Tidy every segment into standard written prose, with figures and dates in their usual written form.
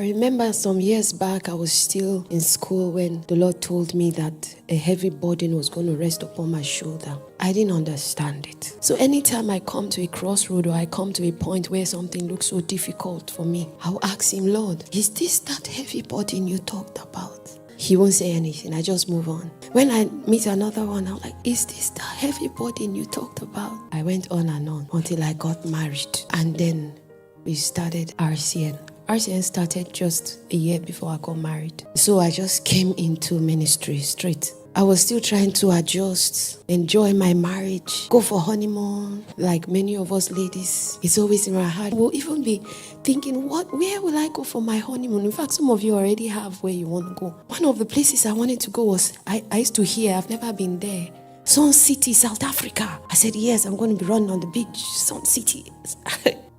I remember some years back, I was still in school when the Lord told me that a heavy burden was going to rest upon my shoulder. I didn't understand it. So anytime I come to a crossroad or I come to a point where something looks so difficult for me, I'll ask him, Lord, is this that heavy burden you talked about? He won't say anything. I just move on. When I meet another one, I'm like, is this the heavy burden you talked about? I went on and on until I got married. And then we started RCN. RCN started just a year before I got married. So I just came into ministry straight. I was still trying to adjust, enjoy my marriage, go for honeymoon, like many of us ladies. It's always in my heart. We'll even be thinking, where will I go for my honeymoon? In fact, some of you already have where you want to go. One of the places I wanted to go was, I used to hear, I've never been there, Sun City, South Africa. I said, yes, I'm going to be running on the beach, Sun City.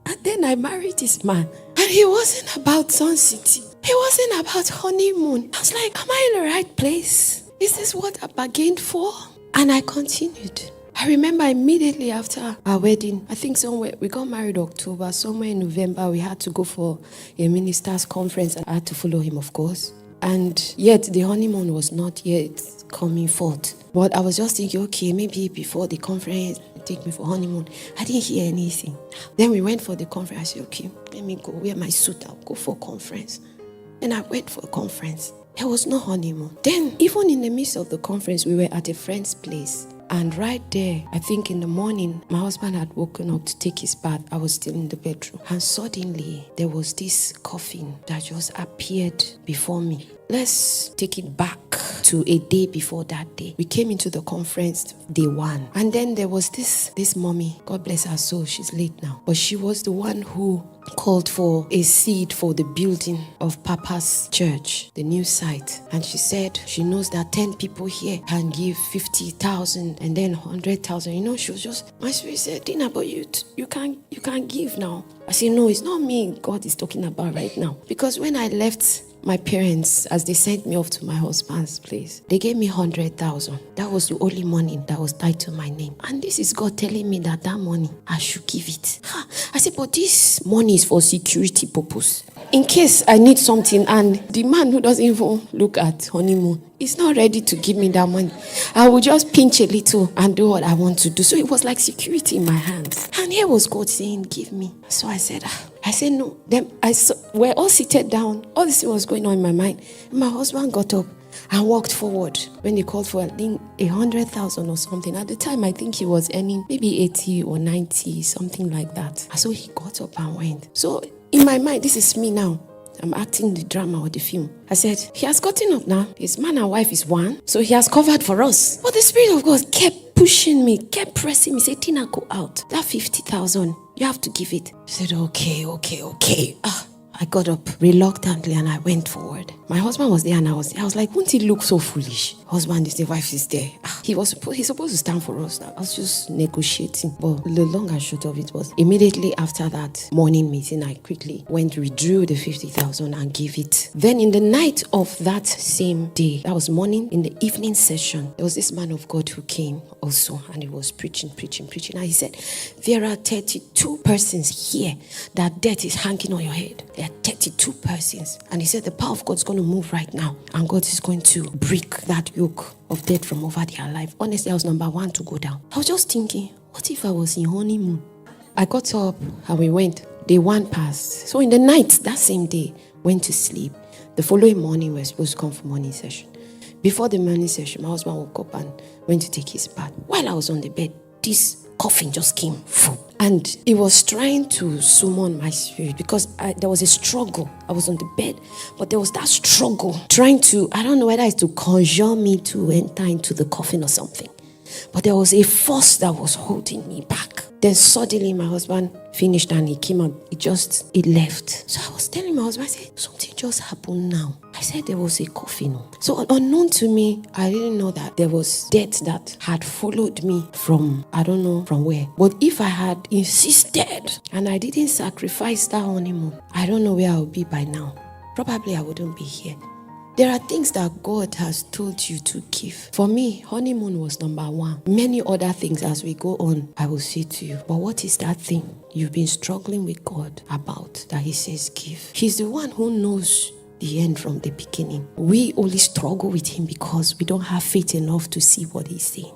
And then I married this man. And he wasn't about Sun City. He wasn't about honeymoon. I was like, am I in the right place? Is this what I bargained for? And I continued. I remember immediately after our wedding, I think somewhere, we got married October, somewhere in November, we had to go for a minister's conference. I had to follow him, of course. And yet the honeymoon was not yet coming forth. But I was just thinking, okay, maybe before the conference, take me for honeymoon. I didn't hear anything. Then we went for the conference. I said, okay, let me go wear my suit. I'll go for a conference. And I went for a conference. There was no honeymoon. Then, even in the midst of the conference, we were at a friend's place. And right there, I think in the morning, my husband had woken up to take his bath. I was still in the bedroom. And suddenly, there was this coffin that just appeared before me. Let's take it back to a day before that day. We came into the conference day one. And then there was this mommy. God bless her soul. She's late now. But she was the one who called for a seed for the building of Papa's church, the new site. And she said she knows that 10 people here can give 50,000 and then 100,000. You know, she was just, my spirit said, Dinna, but you can't give now. I said, no, it's not me God is talking about right now. Because when I left my parents, as they sent me off to my husband's place, they gave me 100,000. That was the only money that was tied to my name. And this is God telling me that money, I should give it. I said, but this money is for security purpose. In case I need something, and the man who doesn't even look at honeymoon is not ready to give me that money, I will just pinch a little and do what I want to do. So it was like security in my hands. And here was God saying, give me. So I said no. Then we're all seated down. All this was going on in my mind. My husband got up and walked forward when they called for, I think, 100,000 or something. At the time, I think he was earning maybe 80 or 90, something like that. So he got up and went. So in my mind, this is me now. I'm acting the drama or the film. I said, he has gotten up now. His man and wife is one. So he has covered for us. But the Spirit of God kept pushing me, kept pressing me. Say, Dinna, go out. That 50,000, you have to give it. I said, okay. I got up reluctantly and I went forward. My husband was there and I was there. I was like, won't it look so foolish? Husband is there, wife is there. He's supposed to stand for us. I was just negotiating. But the long and short of it was, immediately after that morning meeting, I quickly withdrew the 50,000 and gave it. Then in the night of that same day, that was morning, in the evening session, there was this man of God who came also and he was preaching. And he said, there are 32 persons here that death is hanging on your head. There are 32 persons. And he said, the power of God is going to move right now. And God is going to break that yoke of death from over their life. Honestly, I was number one to go down. I was just thinking, what if I was in honeymoon? I got up and we went. Day one passed. So in the night, that same day, went to sleep. The following morning, we were supposed to come for morning session. Before the morning session, my husband woke up and went to take his bath. While I was on the bed, this coffin just came. And it was trying to summon my spirit because there was a struggle. I was on the bed, but there was that struggle trying to, I don't know whether it's to conjure me to enter into the coffin or something. But there was a force that was holding me back. Then suddenly my husband finished and he came out. It left. So I was telling my husband, I said, something just happened now. I said there was a coffin. So unknown to me, I didn't know that there was death that had followed me from, I don't know from where. But if I had insisted and I didn't sacrifice that honeymoon, I don't know where I would be by now. Probably I wouldn't be here. There are things that God has told you to give. For me, honeymoon was number one. Many other things as we go on, I will say to you. But what is that thing you've been struggling with God about that He says give? He's the one who knows the end from the beginning. We only struggle with Him because we don't have faith enough to see what He's saying.